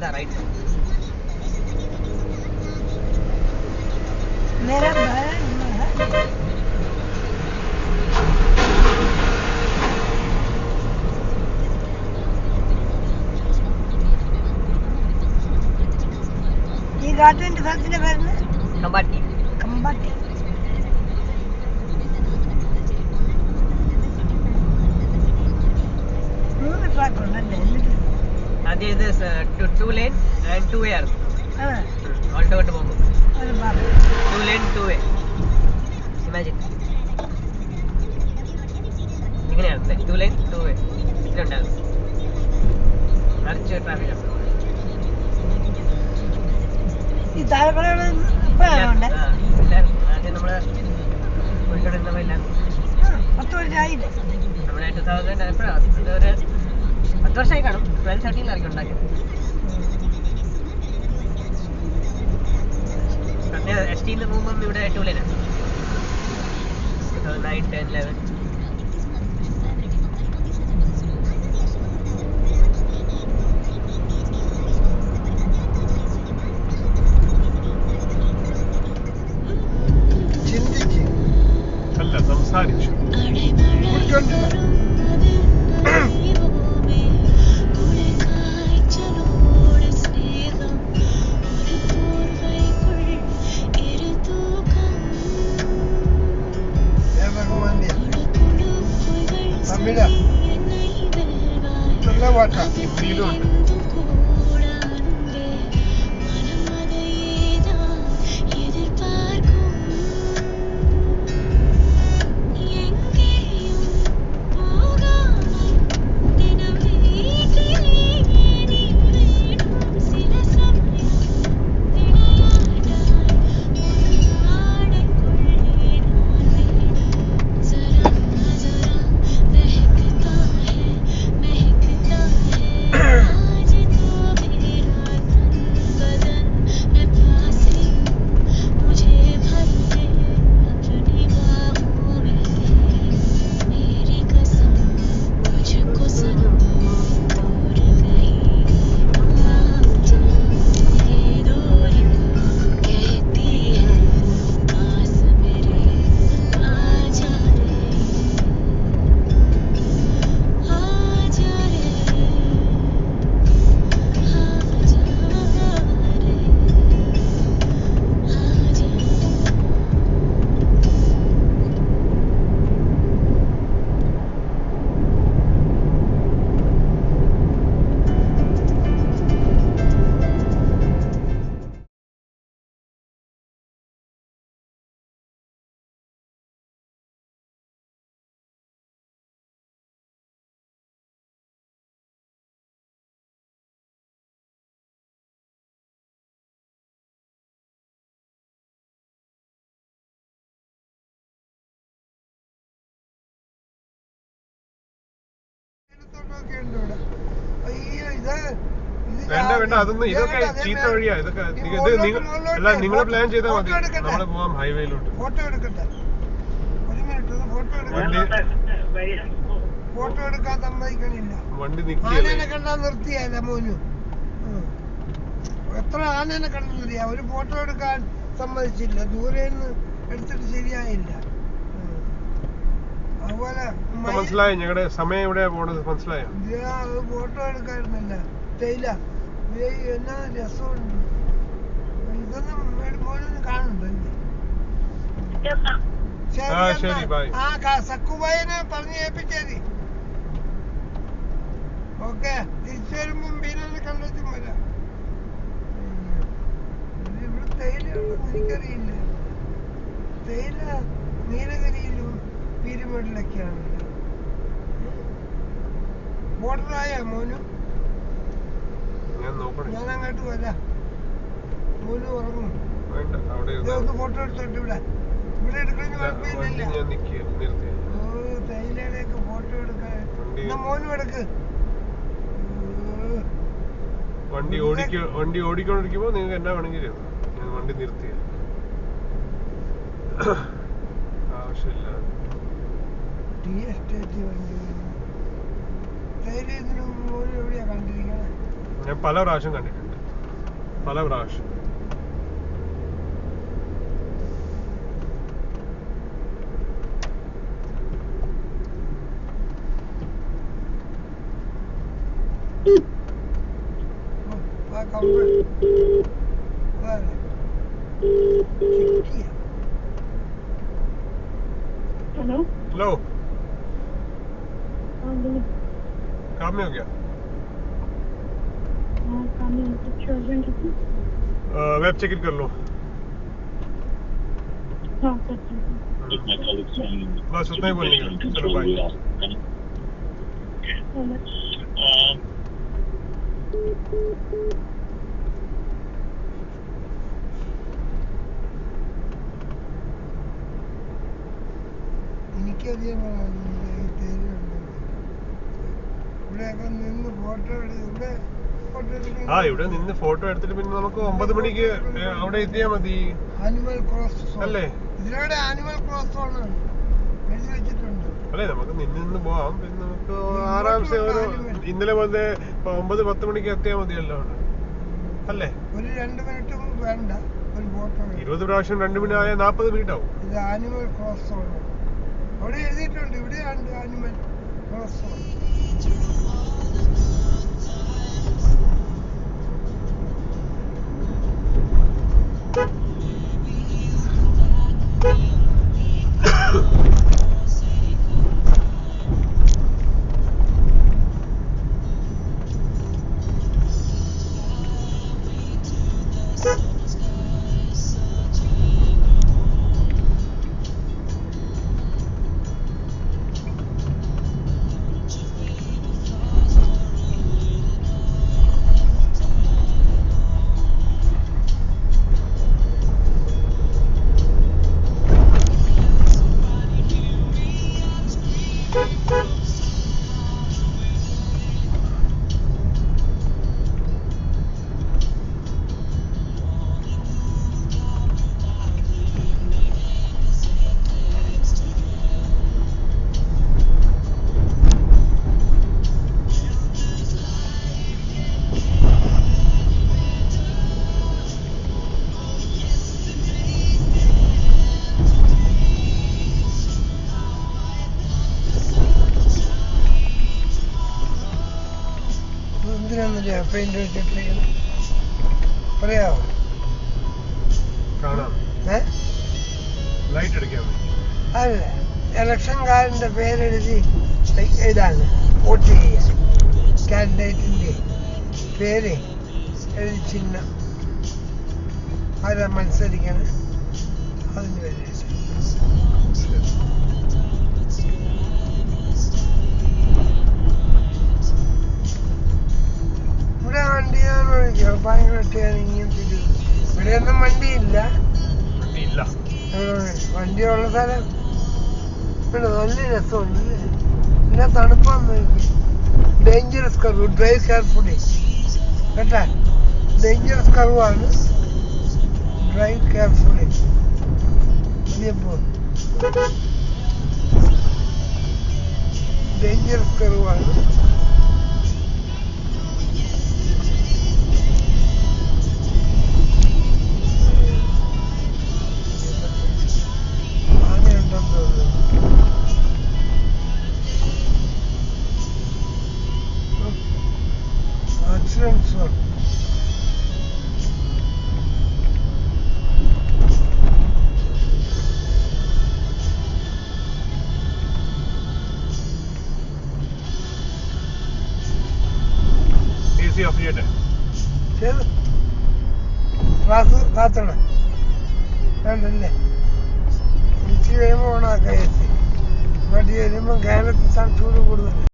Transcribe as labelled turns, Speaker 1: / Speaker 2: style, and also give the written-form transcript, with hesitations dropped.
Speaker 1: सीधा राइट
Speaker 2: मेरा ഈ ഗാർഡന്റെ സ്ഥലത്തിന്റെ പേര്
Speaker 1: कम्बाटी
Speaker 2: കമ്പാട്ടി. മൂന്ന് ട്രാക്ക് ഉണ്ടല്ലേ?
Speaker 1: आगे this 2 lane and 2 way ഓൾട്ടോട്ട് പോകുമ്പോൾ 2 lane 2 way ഇമാജിൻ ഇങ്ങനെയാണ് 2 lane 2 way ഇതിലുണ്ടാകും നിറച്ച് ട്രാഫിക് ആണ്.
Speaker 2: ഈ താഴെക്കൂടെ ഇപ്പോഴാണ്
Speaker 1: എല്ലാവരും ആദ്യം നമ്മള് പോയിക്കൊണ്ടിരുന്നപ്പോൾ എല്ലാം
Speaker 2: 10 വർഷമായില്ലേ?
Speaker 1: നമ്മുടെ 2000 എപ്പോഴാണ് ഒരു 10 വർഷമായി കാണും. 12-13 ഉണ്ടാക്കിയത്. ST പോകുമ്പം ഇവിടെ 2 ലൈനാണ്. 2009, 10, 11
Speaker 3: അല്ല സംസാരിച്ചു ഹിന്ദിയിലുണ്ട്. വേണ്ട വേണ്ട അതൊന്നും ഇതൊക്കെ ചീത്ത വഴിയാ. ഇതൊക്കെ അല്ല നിങ്ങൾ പ്ലാൻ ചെയ്താൽ മതി. നമ്മള് പോവാം ഹൈവേയിലോട്ട്.
Speaker 2: ഫോട്ടോ എടുക്കട്ടെ? ഒരു മിനിറ്റ് ഫോട്ടോ എടുക്കാൻ സമ്മതിക്കണില്ല.
Speaker 3: വണ്ടി
Speaker 2: ആനേനെ കണ്ടാ നിർത്തിയല്ല മോനു. എത്ര ആനേനെ കണ്ടെന്നറിയാ? ഒരു ഫോട്ടോ എടുക്കാൻ സമ്മതിച്ചില്ല. ദൂരെ നിന്ന് എടുത്തിട്ട് ശരിയായില്ല. അതുപോലെ
Speaker 3: മനസ്സിലായോ ഞങ്ങളുടെ സമയം എവിടെയാ പോണത്? മനസ്സിലായോ?
Speaker 2: ഫോട്ടോ എടുക്കായിരുന്നല്ല തേയില എന്നാ രസമുണ്ട്. ഇതൊന്നും മോനൊന്നും കാണുന്നുണ്ടോ?
Speaker 3: ശരി ബൈ.
Speaker 2: സക്കുബായിനെ പറഞ്ഞു ഏൽപ്പിച്ചേരി. ഓക്കെ, തിരിച്ചു വരുമ്പം ബീനെ കണ്ടെത്തും വരാം. ഇവിടെ തേയില ഉണ്ടെന്ന് എനിക്കറിയില്ല. തേയില നീലഗിരിയിലും പീരുമേട്ടിലൊക്കെയാണ്. ബോർഡറായ മോനു? ഞാൻ അങ്ങോട്ട് വരാം. മോനു ഉറങ്ങും. ഒന്ന് ഫോട്ടോ എടുത്തോട്ട് ഇവിടെ ഇവിടെ എടുക്കണമെന്ന് കുഴപ്പമില്ലല്ലോ. തേയിലയുടെ ഒക്കെ ഫോട്ടോ എടുക്കാൻ എന്നാ മോനും എടുക്ക്.
Speaker 3: വണ്ടി ഓടിക്കൊണ്ടിരിക്കുമ്പോ നിങ്ങൾക്ക് എന്നാ വേണമെങ്കിൽ ഞാൻ വണ്ടി നിർത്തിയ ആവശ്യമില്ല.
Speaker 2: ടീ എസ്റ്റേറ്റ് വണ്ടി തേയില ഇതിനും മോനും എവിടെയാ കണ്ടിരിക്കണേ?
Speaker 3: ഞാൻ പല പ്രാവശ്യം കണ്ടിട്ടുണ്ട്. പല പ്രാവശ്യം.
Speaker 4: हेलो
Speaker 3: हेलो, काम में हो गया?
Speaker 4: हाँ काम में कुछ अर्जेंट है?
Speaker 3: वेब चेक इन कर लो.
Speaker 4: हाँ करते हैं.
Speaker 3: बस उतना ही बोलने का. चलो बाय.
Speaker 4: हेलो
Speaker 2: എനിക്കറിയാൻ ഇവിടെയൊക്കെ നിന്ന് ഫോട്ടോ ഇവിടെ
Speaker 3: ആ ഇവിടെ നിന്ന് ഫോട്ടോ എടുത്തിട്ട് പിന്നെ നമുക്ക് 9 മണിക്ക് അവിടെ എത്തിയാ മതി.
Speaker 2: ആനിമൽ ക്രോസ്
Speaker 3: അല്ലേ?
Speaker 2: ഇതിലൂടെ ആനിമൽ ക്രോസ് സോൺ എഴുതി വെച്ചിട്ടുണ്ട്.
Speaker 3: അല്ലേ, നമുക്ക് നിന്ന് പോവാം. പിന്നെ നമുക്ക് ആറാംശം ഒരു ഇന്നലെ പോലത്തെ 9-10 മണിക്ക് എത്തിയാൽ മതിയല്ലോ അവിടെ. അല്ലേ?
Speaker 2: ഒരു 2 മിനിറ്റും വേണ്ട ഒരു ഫോട്ടോ.
Speaker 3: 20 പ്രാവശ്യം 2 മിനിറ്റ് ആയാൽ 40 മിനിറ്റ് ആവും.
Speaker 2: ഇത് ആനിമൽ ക്രോസ് സോൺ അവിടെ എഴുതിയിട്ടുണ്ട്. ഇവിടെയാണ് ആനിമൽ ക്രോസ് സോൺ. പെയിന്റ് വെച്ചിട്ട് പറയാമോ?
Speaker 3: ലൈറ്റ് അടിക്കാൻ
Speaker 2: അല്ല, ഇലക്ഷൻകാരൻ്റെ പേരെഴുതി ഇതാണ് വോട്ട് ചെയ്യുക. കാൻഡിഡേറ്റിൻ്റെ പേര് എഴുതി ചിഹ്നം ആരാ മത്സരിക്കണം അതിന് പേര് ഇവിടെ വണ്ടി ഞാൻ വിളിക്കാം. ഭയങ്കരമായിട്ടാണ് ഇങ്ങനത്തെ ഇവിടെയൊന്നും വണ്ടിയില്ല. വണ്ടിയുള്ള സ്ഥലം ഇവിടെ നല്ല രസമുണ്ട്. പിന്നെ തണുപ്പാന്ന് നോക്കി. ഡേഞ്ചറസ് കർവ്, ഡ്രൈവ് കെയർഫുള്ളി കേട്ടാ. ഡേഞ്ചറസ് കർവാണ്, ഡ്രൈവ് കെയർഫുള്ളി. ഡേഞ്ചറസ് കർവാണ്. Accidents are
Speaker 3: AC off ചെയ്യട്ടെ.
Speaker 2: ക്ലാസ് കാത്തണം വേണ്ടല്ലേ? ഉച്ച കഴിയുമ്പോൾ ഓണാക്കാം AC. മടി വരുമ്പോൾ കാലത്ത് ചൂട് കൂടുതൽ.